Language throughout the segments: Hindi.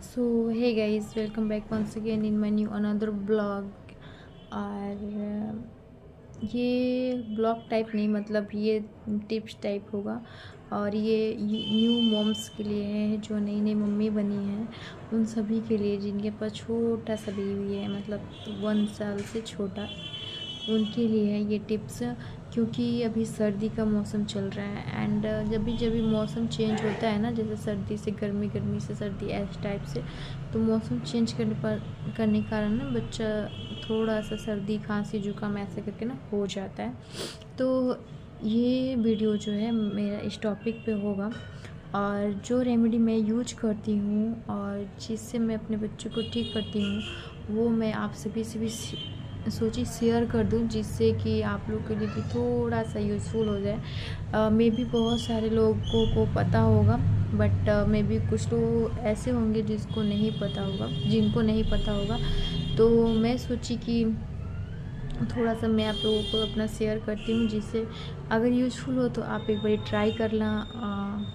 So hey guys, welcome back once again in my new another blog. और ये ब्लॉग टाइप नहीं, मतलब ये टिप्स टाइप होगा। और ये न्यू मॉम्स के लिए है जो नई नई मम्मी बनी हैं, उन सभी के लिए जिनके पास छोटा सा बेबी है, मतलब 1 साल से छोटा, उनके लिए है ये टिप्स। क्योंकि अभी सर्दी का मौसम चल रहा है एंड जब भी मौसम चेंज होता है ना, जैसे सर्दी से गर्मी, गर्मी से सर्दी, ऐसे टाइप से, तो मौसम चेंज करने के कारण ना बच्चा थोड़ा सा सर्दी खांसी जुकाम ऐसे करके ना हो जाता है। तो ये वीडियो जो है मेरा इस टॉपिक पे होगा, और जो रेमेडी मैं यूज करती हूँ और जिससे मैं अपने बच्चों को ठीक करती हूँ वो मैं आप सभी से भी सोची शेयर कर दूं, जिससे कि आप लोग के लिए भी थोड़ा सा यूज़फुल हो जाए। मे भी बहुत सारे लोगों को पता होगा, बट मे भी कुछ लोग ऐसे होंगे जिनको नहीं पता होगा। तो मैं सोची कि थोड़ा सा मैं आप लोगों को अपना शेयर करती हूँ, जिससे अगर यूज़फुल हो तो आप एक बार ट्राई करना।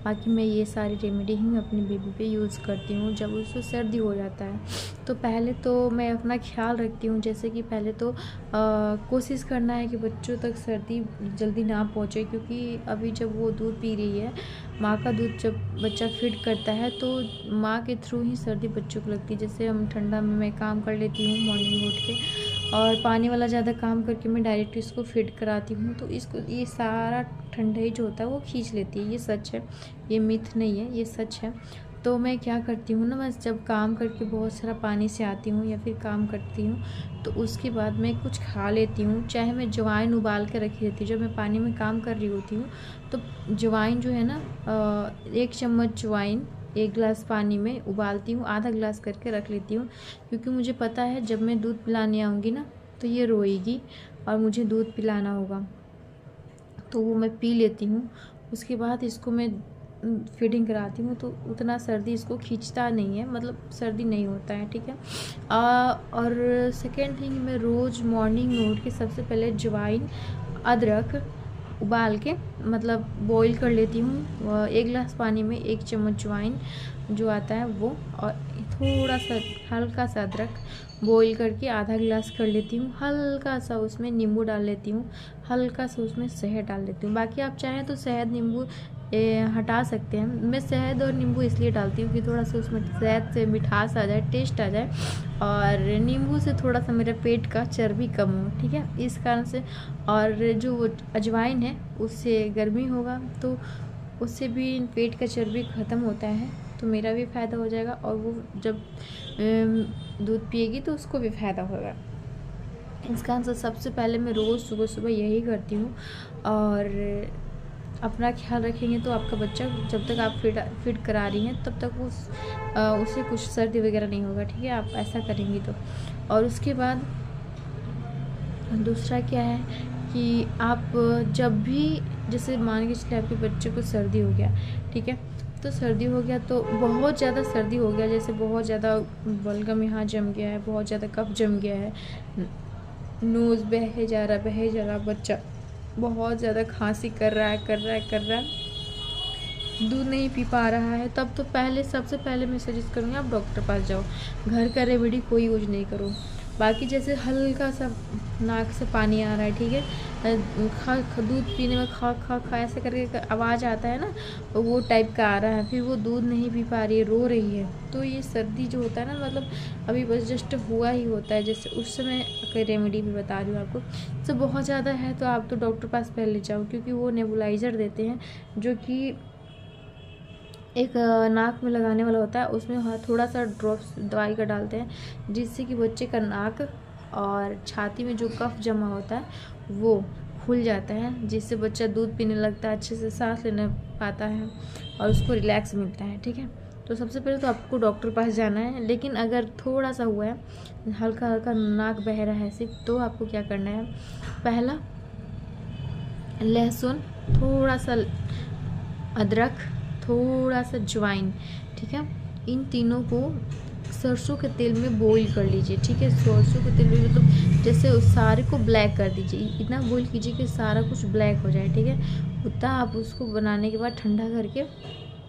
बाकी मैं ये सारी रेमेडी ही अपनी बेबी पे यूज़ करती हूँ जब उसको सर्दी हो जाता है। तो पहले तो मैं अपना ख्याल रखती हूँ, जैसे कि पहले तो कोशिश करना है कि बच्चों तक सर्दी जल्दी ना पहुँचे, क्योंकि अभी जब वो दूध पी रही है, माँ का दूध जब बच्चा फीड करता है तो माँ के थ्रू ही सर्दी बच्चों को लगती है। जैसे हम ठंडा में मैं काम कर लेती हूँ मॉर्निंग में उठ के, और पानी वाला ज़्यादा काम करके मैं डायरेक्ट इसको फीड कराती हूँ, तो इसको ये सारा ठंडाई जो होता है वो खींच लेती है। ये सच है, ये मिथ नहीं है, ये सच है। तो मैं क्या करती हूँ ना, मैं जब काम करके बहुत सारा पानी से आती हूँ या फिर काम करती हूँ, तो उसके बाद मैं कुछ खा लेती हूँ। चाहे मैं अजवाइन उबाल के रखी रहती हूँ, जब मैं पानी में काम कर रही होती हूँ तो अजवाइन जो है ना, 1 चम्मच अजवाइन 1 गिलास पानी में उबालती हूँ, आधा गिलास करके रख लेती हूँ। क्योंकि मुझे पता है जब मैं दूध पिलाने आऊँगी ना तो ये रोएगी और मुझे दूध पिलाना होगा, तो वो मैं पी लेती हूँ। उसके बाद इसको मैं फीडिंग कराती हूँ, तो उतना सर्दी इसको खींचता नहीं है, मतलब सर्दी नहीं होता है, ठीक है। और सेकेंड थिंग, मैं रोज़ मॉर्निंग में उठ के सबसे पहले अजवाइन अदरक उबाल के, मतलब बॉईल कर लेती हूँ 1 गिलास पानी में 1 चम्मच अजवाइन जो आता है वो, और थोड़ा सा हल्का सा अदरक बॉईल करके आधा गिलास कर लेती हूँ। हल्का सा उसमें नींबू डाल लेती हूँ, हल्का सा उसमें शहद डाल लेती हूँ। बाकी आप चाहें तो शहद नींबू हटा सकते हैं। मैं शहद और नींबू इसलिए डालती हूँ कि थोड़ा सा उसमें शहद से मिठास आ जाए, टेस्ट आ जाए, और नींबू से थोड़ा सा मेरे पेट का चर्बी कम हो, ठीक है, इस कारण से। और जो अजवाइन है उससे गर्मी होगा, तो उससे भी पेट का चर्बी ख़त्म होता है, तो मेरा भी फ़ायदा हो जाएगा, और वो जब दूध पिएगी तो उसको भी फ़ायदा होगा। इस कारण से सबसे पहले मैं रोज़ सुबह सुबह यही करती हूँ। और अपना ख्याल रखेंगे तो आपका बच्चा, जब तक आप फीड करा रही हैं तब तक उसे कुछ सर्दी वगैरह नहीं होगा, ठीक है, आप ऐसा करेंगी तो। और उसके बाद दूसरा क्या है कि आप जब भी, जैसे मान के चलिए आपके बच्चे को सर्दी हो गया, ठीक है, तो सर्दी हो गया तो बहुत ज़्यादा सर्दी हो गया, जैसे बहुत ज़्यादा बलगम यहाँ जम गया है, बहुत ज़्यादा कफ जम गया है, नोज़ बहे जा रहा, बच्चा बहुत ज़्यादा खांसी कर रहा है, दूध नहीं पी पा रहा है, तब तो सबसे पहले मैं सजेस्ट करूँगी आप डॉक्टर पास जाओ। घर का रेमेडी कोई यूज नहीं करो। बाकी जैसे हल्का सा नाक से पानी आ रहा है, ठीक है, दूध पीने में खा खा खा ऐसे करके आवाज़ आता है ना, वो टाइप का आ रहा है, फिर वो दूध नहीं पी पा रही है, रो रही है, तो ये सर्दी जो होता है ना, मतलब अभी बस जस्ट हुआ ही होता है, जैसे उस समय कोई रेमेडी भी बता रही हूँ आपको। तो बहुत ज़्यादा है तो आप तो डॉक्टर पास पहले जाओ, क्योंकि वो नेबुलाइज़र देते हैं जो कि एक नाक में लगाने वाला होता है, उसमें थोड़ा सा ड्रॉप्स दवाई का डालते हैं, जिससे कि बच्चे का नाक और छाती में जो कफ जमा होता है वो खुल जाता है, जिससे बच्चा दूध पीने लगता है, अच्छे से सांस लेने पाता है और उसको रिलैक्स मिलता है, ठीक है। तो सबसे पहले तो आपको डॉक्टर पास जाना है। लेकिन अगर थोड़ा सा हुआ है, हल्का हल्का नाक बह रहा है सिर्फ, तो आपको क्या करना है, पहला लहसुन, थोड़ा सा अदरक, थोड़ा सा अजवाइन, ठीक है, इन तीनों को सरसों के तेल में बॉईल कर लीजिए, ठीक है। सरसों के तेल में मतलब जैसे उस सारे को ब्लैक कर दीजिए, इतना बॉईल कीजिए कि सारा कुछ ब्लैक हो जाए, ठीक है। उतना आप उसको बनाने के बाद ठंडा करके,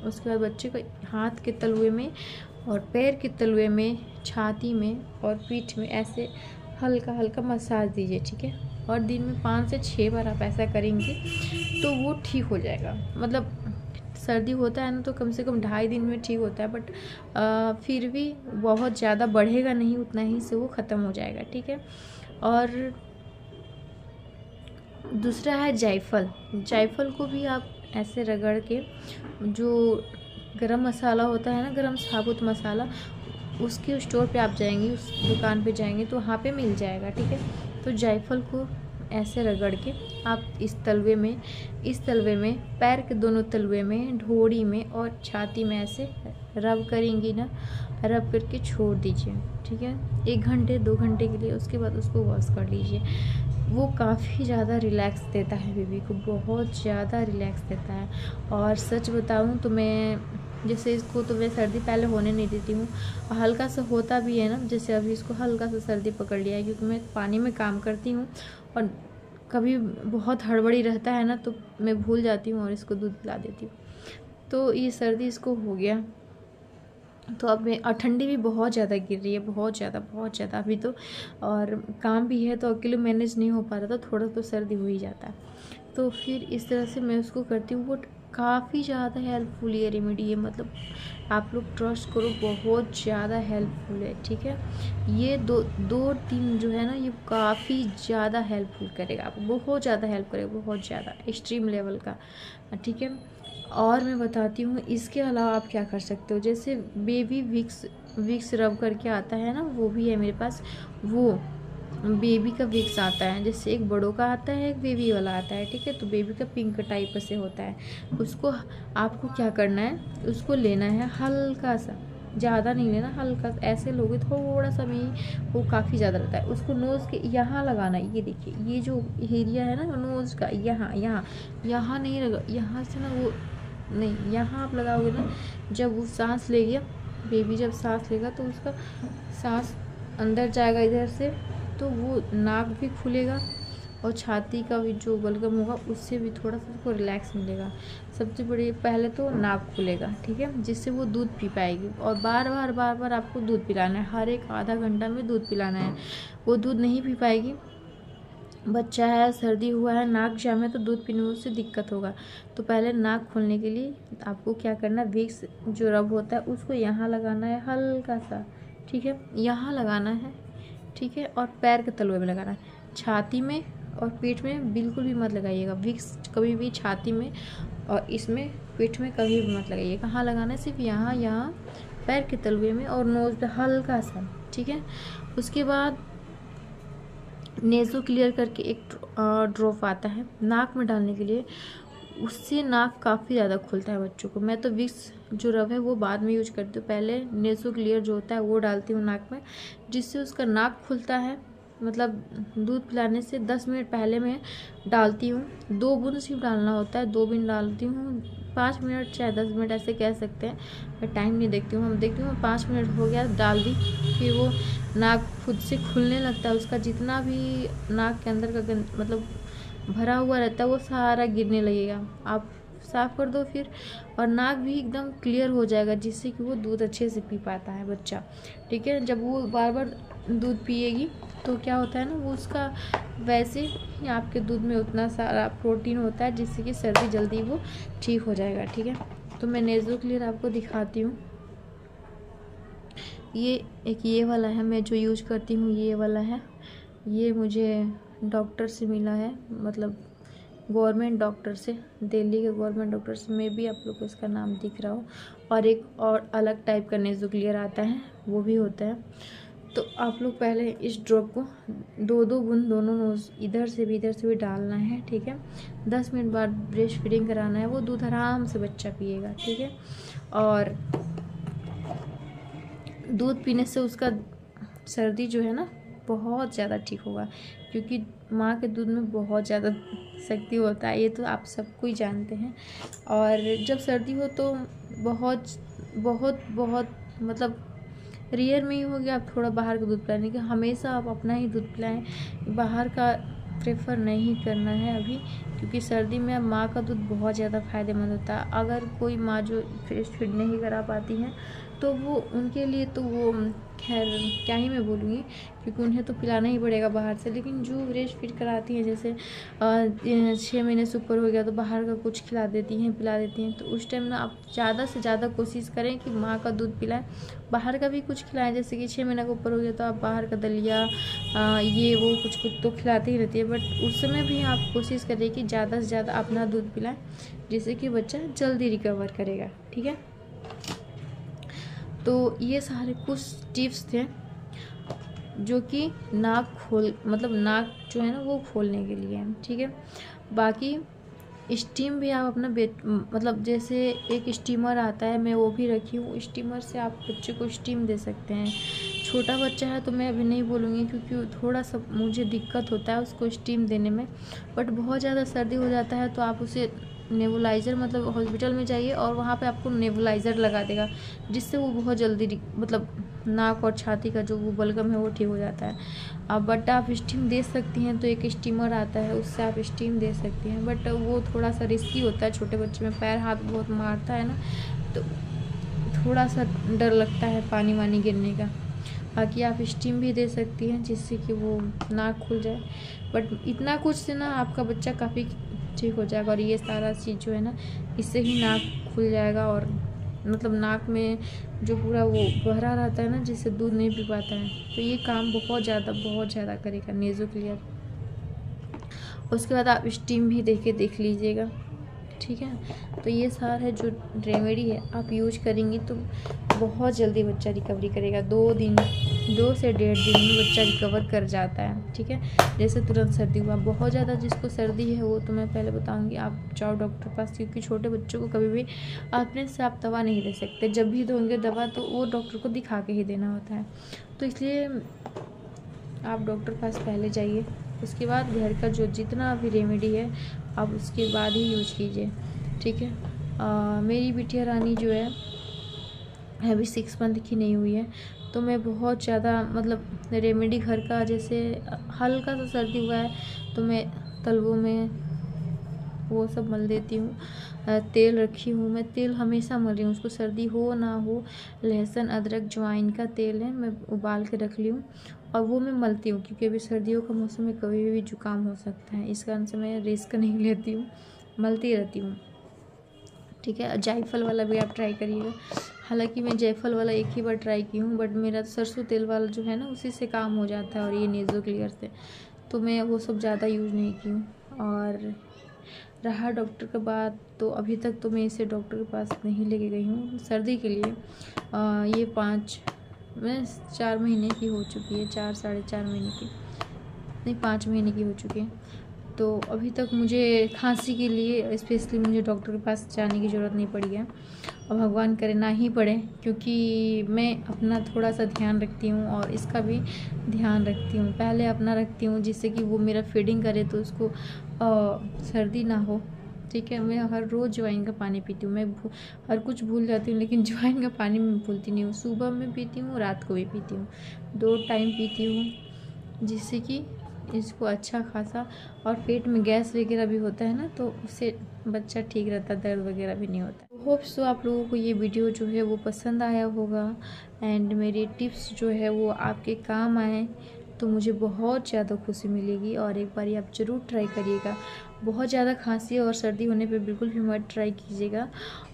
उसके बाद बच्चे को हाथ के तलुए में और पैर के तलवे में, छाती में और पीठ में ऐसे हल्का हल्का मसाज दीजिए, ठीक है। और दिन में 5 से 6 बार आप ऐसा करेंगे तो वो ठीक हो जाएगा। मतलब सर्दी होता है ना तो कम से कम 2.5 दिन में ठीक होता है, बट फिर भी बहुत ज़्यादा बढ़ेगा नहीं, उतना ही से वो ख़त्म हो जाएगा, ठीक है। और दूसरा है जायफल। जायफल को भी आप ऐसे रगड़ के, जो गरम मसाला होता है ना, गरम साबुत मसाला, उसके स्टोर पे आप जाएंगी, उस दुकान पे जाएंगे तो वहाँ पे मिल जाएगा, ठीक है। तो जायफल को ऐसे रगड़ के आप इस तलवे में पैर के दोनों तलवे में, ढोड़ी में और छाती में ऐसे रब करेंगी ना, रब करके छोड़ दीजिए, ठीक है, 1 घंटे 2 घंटे के लिए। उसके बाद उसको वॉश कर लीजिए। वो काफ़ी ज़्यादा रिलैक्स देता है बेबी को, बहुत ज़्यादा रिलैक्स देता है। और सच बताऊँ तो मैं जैसे इसको तो मैं सर्दी पहले होने नहीं देती हूँ, हल्का सा होता भी है ना, जैसे अभी इसको हल्का सा सर्दी पकड़ लिया है क्योंकि मैं पानी में काम करती हूँ और कभी बहुत हड़बड़ी रहता है ना तो मैं भूल जाती हूँ और इसको दूध पिला देती हूँ। तो ये सर्दी इसको हो गया। तो अब मैं, और ठंडी भी बहुत ज़्यादा गिर रही है, बहुत ज़्यादा अभी तो, और काम भी है तो अकेले मैनेज नहीं हो पा रहा था, थोड़ा तो सर्दी हो ही जाता है। तो फिर इस तरह से मैं उसको करती हूँ। वो काफ़ी ज़्यादा हेल्पफुल ये रेमेडी है, मतलब आप लोग ट्रस्ट करो, बहुत ज़्यादा हेल्पफुल है, ठीक है। ये 2-3 जो है ना, ये काफ़ी ज़्यादा हेल्पफुल करेगा आपको, बहुत ज़्यादा हेल्प करेगा, बहुत ज़्यादा एक्सट्रीम लेवल का, ठीक है। और मैं बताती हूँ इसके अलावा आप क्या कर सकते हो। जैसे बेबी विक्स रब करके आता है ना, वो भी है मेरे पास। वो बेबी का विक्स आता है, जैसे एक बड़ों का आता है, एक बेबी वाला आता है, ठीक है। तो बेबी का पिंक टाइप से होता है। उसको आपको क्या करना है, उसको लेना है हल्का सा, ज़्यादा नहीं लेना, हल्का ऐसे लोगे थोड़ा सा में वो काफ़ी ज़्यादा रहता है। उसको नोज़ के यहाँ लगाना है। ये देखिए, ये जो एरिया है ना नोज़ का, यहाँ नहीं लगा, यहाँ से ना वो नहीं, यहाँ आप लगाओगे ना, जब वो सांस लेगा, बेबी जब सांस लेगा तो उसका सांस अंदर जाएगा इधर से, तो वो नाक भी खुलेगा और छाती का भी जो बलगम होगा उससे भी थोड़ा सा उसको रिलैक्स मिलेगा। सबसे बड़ी पहले तो नाक खुलेगा, ठीक है, जिससे वो दूध पी पाएगी। और बार बार आपको दूध पिलाना है, हर एक आधा घंटा में दूध पिलाना है। वो दूध नहीं पी पाएगी, बच्चा है, सर्दी हुआ है, नाक जाम है, तो दूध पीने में उससे दिक्कत होगा। तो पहले नाक खोलने के लिए आपको क्या करना है, विक्स जो रब होता है उसको यहाँ लगाना है हल्का सा, ठीक है, यहाँ लगाना है, ठीक है। और पैर के तलवे में लगाना है, छाती में और पीठ में बिल्कुल भी मत लगाइएगा विक्स, कभी भी छाती में और इसमें पीठ में कभी भी मत लगाइए। कहाँ लगाना है, सिर्फ यहाँ पैर के तलवे में और नोज़ पे हल्का सा, ठीक है। उसके बाद नेज़ो क्लियर करके एक ड्रॉप आता है नाक में डालने के लिए, उससे नाक काफ़ी ज़्यादा खुलता है बच्चों को। मैं तो विक्स जो रब है वो बाद में यूज करती हूँ, पहले नेज़ो क्लियर जो होता है वो डालती हूँ नाक में, जिससे उसका नाक खुलता है। मतलब दूध पिलाने से 10 मिनट पहले मैं डालती हूँ, 2 बूंद सिर्फ डालना होता है, 2 बूंद डालती हूँ, 5 मिनट चाहे 10 मिनट ऐसे कह सकते हैं, मैं टाइम नहीं देखती हूँ। हम देखती हूँ 5 मिनट हो गया, डाल दी, फिर वो नाक खुद से खुलने लगता है, उसका जितना भी नाक के अंदर का मतलब भरा हुआ रहता है वो सारा गिरने लगेगा। आप साफ़ कर दो फिर, और नाक भी एकदम क्लियर हो जाएगा, जिससे कि वो दूध अच्छे से पी पाता है बच्चा, ठीक है। जब वो बार बार दूध पिएगी तो क्या होता है ना, वो उसका वैसे ही आपके दूध में उतना सारा प्रोटीन होता है जिससे कि सर्दी जल्दी वो ठीक हो जाएगा, ठीक है। तो मैं नेज़ो क्लियर आपको दिखाती हूँ। ये वाला है मैं जो यूज करती हूँ, ये वाला है, ये मुझे डॉक्टर से मिला है, मतलब गवर्नमेंट डॉक्टर से, दिल्ली के गवर्नमेंट डॉक्टर से, में भी आप लोग को इसका नाम दिख रहा हो। और एक और अलग टाइप का नेज़ो क्लियर आता है, वो भी होता है। तो आप लोग पहले इस ड्रॉप को 2-2 बूंद दोनों नोज इधर से भी डालना है, ठीक है। 10 मिनट बाद ब्रेस्ट फीडिंग कराना है, वो दूध आराम से बच्चा पिएगा, ठीक है। और दूध पीने से उसका सर्दी जो है ना बहुत ज़्यादा ठीक होगा, क्योंकि माँ के दूध में बहुत ज़्यादा शक्ति होता है, ये तो आप सबको ही जानते हैं। और जब सर्दी हो तो बहुत बहुत बहुत मतलब रेयर में ही हो गया आप थोड़ा बाहर का दूध पिलाने का, हमेशा आप अपना ही दूध पिलाएं, बाहर का प्रेफर नहीं करना है अभी, क्योंकि सर्दी में माँ का दूध बहुत ज़्यादा फ़ायदेमंद होता है। अगर कोई माँ जो ब्रेस्ट फीड नहीं करा पाती हैं तो वो उनके लिए तो वो खैर क्या ही मैं बोलूँगी, क्योंकि उन्हें तो पिलाना ही पड़ेगा बाहर से। लेकिन जो ब्रेस्ट फीड कराती हैं, जैसे 6 महीने से ऊपर हो गया तो बाहर का कुछ खिला देती हैं, पिला देती हैं, तो उस टाइम ना आप ज़्यादा से ज़्यादा कोशिश करें कि माँ का दूध पिलाएं। बाहर का भी कुछ खिलाएं, जैसे कि 6 महीने के ऊपर हो गया तो आप बाहर का दलिया ये वो कुछ कुछ तो खिलाती ही रहती है, बट उस समय भी आप कोशिश करें कि ज़्यादा से ज़्यादा अपना दूध पिलाएं, जिससे कि बच्चा जल्दी रिकवर करेगा। ठीक है, तो ये सारे कुछ टिप्स थे जो कि नाक नाक जो है ना वो खोलने के लिए है। ठीक है, बाकी स्टीम भी आप अपना जैसे एक स्टीमर आता है, मैं वो भी रखी हूँ। स्टीमर से आप बच्चे को स्टीम दे सकते हैं। छोटा बच्चा है तो मैं अभी नहीं बोलूँगी, क्योंकि थोड़ा सा मुझे दिक्कत होता है उसको स्टीम देने में, बट बहुत ज़्यादा सर्दी हो जाता है तो आप उसे नेबुलाइज़र हॉस्पिटल में जाइए और वहाँ पे आपको नेबुलाइज़र लगा देगा, जिससे वो बहुत जल्दी नाक और छाती का जो वो बलगम है वो ठीक हो जाता है। बट आप स्टीम दे सकती हैं, तो एक स्टीमर आता है उससे आप स्टीम दे सकती हैं, बट वो थोड़ा सा रिस्की होता है। छोटे बच्चे में पैर हाथ बहुत मारता है ना, तो थोड़ा सा डर लगता है पानी वानी गिरने का। बाकी आप स्टीम भी दे सकती हैं जिससे कि वो नाक खुल जाए, बट इतना कुछ से ना आपका बच्चा काफ़ी ठीक हो जाएगा। और ये सारा चीज़ जो है ना, इससे ही नाक खुल जाएगा, और नाक में जो पूरा वो बहरा रहता है ना, जिससे दूध नहीं पी पाता है, तो ये काम बहुत ज़्यादा करेगा नेज़ो क्लियर। उसके बाद आप स्टीम भी देख लीजिएगा। ठीक है, तो ये सारा जो रेमेडी है आप यूज करेंगी तो बहुत जल्दी बच्चा रिकवरी करेगा। 2 से 1.5 दिन में बच्चा रिकवर कर जाता है। ठीक है, जैसे तुरंत सर्दी हुआ, बहुत ज़्यादा जिसको सर्दी है वो तो मैं पहले बताऊंगी, आप जाओ डॉक्टर पास, क्योंकि छोटे बच्चों को कभी भी अपने से आप दवा नहीं दे सकते। जब भी दोगे दवा तो वो डॉक्टर को दिखा के ही देना होता है, तो इसलिए आप डॉक्टर पास पहले जाइए। उसके बाद घर का जो जितना भी रेमेडी है आप उसके बाद ही यूज कीजिए। ठीक है, मेरी बिटिया रानी जो है अभी 6 मंथ की नहीं हुई है, तो मैं बहुत ज़्यादा रेमेडी घर का, जैसे हल्का सा सर्दी हुआ है तो मैं तलवों में वो सब मल देती हूँ। तेल रखी हूँ, मैं तेल हमेशा मल रही हूँ उसको, सर्दी हो ना हो। लहसुन अदरक ज्वाइन का तेल है, मैं उबाल के रख ली हूँ और वो मैं मलती हूँ, क्योंकि अभी सर्दियों का मौसम में कभी भी जुकाम हो सकता है, इस कारण से मैं रिस्क नहीं लेती हूँ, मलती रहती हूँ। ठीक है, जायफल वाला भी आप ट्राई करिएगा। हालांकि मैं जायफल वाला एक ही बार ट्राई की हूँ, बट मेरा सरसों तेल वाला जो है ना उसी से काम हो जाता है, और ये नेज़ो क्लियर से, तो मैं वो सब ज़्यादा यूज़ नहीं की हूँ। और रहा डॉक्टर के बाद, तो अभी तक तो मैं इसे डॉक्टर के पास नहीं लेके गई हूँ सर्दी के लिए। ये 4 महीने की हो चुकी है, 4-4.5 महीने की नहीं, 5 महीने की हो चुकी है। तो अभी तक मुझे खांसी के लिए स्पेशली मुझे डॉक्टर के पास जाने की ज़रूरत नहीं पड़ी है, और भगवान करे ना ही पड़े, क्योंकि मैं अपना थोड़ा सा ध्यान रखती हूँ और इसका भी ध्यान रखती हूँ। पहले अपना रखती हूँ जिससे कि वो मेरा फीडिंग करे तो उसको सर्दी ना हो। ठीक है, मैं हर रोज़ ज्वाइन का पानी पीती हूँ। मैं हर कुछ भूल जाती हूँ, लेकिन ज्वाइन का पानी मैं भूलती नहीं हूँ। सुबह में पीती हूँ, रात को भी पीती हूँ, 2 टाइम पीती हूँ, जिससे कि इसको अच्छा खासा, और पेट में गैस वगैरह भी होता है ना, तो उससे बच्चा ठीक रहता, दर्द वगैरह भी नहीं होता। होप सो आप लोगों को ये वीडियो जो है वो पसंद आया होगा, एंड मेरी टिप्स जो है वो आपके काम आए तो मुझे बहुत ज़्यादा खुशी मिलेगी। और एक बार आप ज़रूर ट्राई करिएगा। बहुत ज़्यादा खांसी और सर्दी होने पे बिल्कुल भी मत ट्राई कीजिएगा,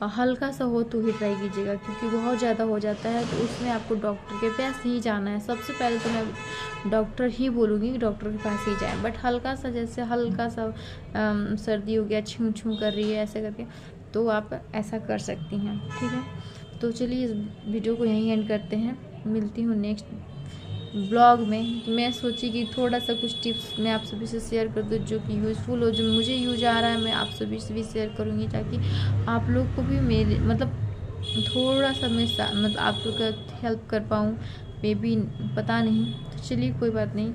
हल्का सा हो तो ही ट्राई कीजिएगा, क्योंकि बहुत ज़्यादा हो जाता है तो उसमें आपको डॉक्टर के पास ही जाना है। सबसे पहले तो मैं डॉक्टर ही बोलूँगी कि डॉक्टर के पास ही जाएँ, बट हल्का सा, जैसे हल्का सा सर्दी हो गया, छूं छूं कर रही है ऐसे करके, तो आप ऐसा कर सकती हैं। ठीक है, तो चलिए इस वीडियो को यहीं एंड करते हैं, मिलती हूँ नेक्स्ट ब्लॉग में। मैं सोची कि थोड़ा सा कुछ टिप्स मैं आप सभी से शेयर कर दूँ जो कि यूज़फुल हो, जो मुझे यूज आ रहा है मैं आप सभी से भी शेयर करूँगी, ताकि आप लोग को भी मेरे थोड़ा सा मैं आप लोग का हेल्प कर पाऊँ, मे बी, पता नहीं। तो चलिए कोई बात नहीं,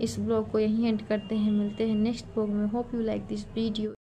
इस ब्लॉग को यहीं एंड करते हैं, मिलते हैं नेक्स्ट ब्लॉग में। Hope you like this video.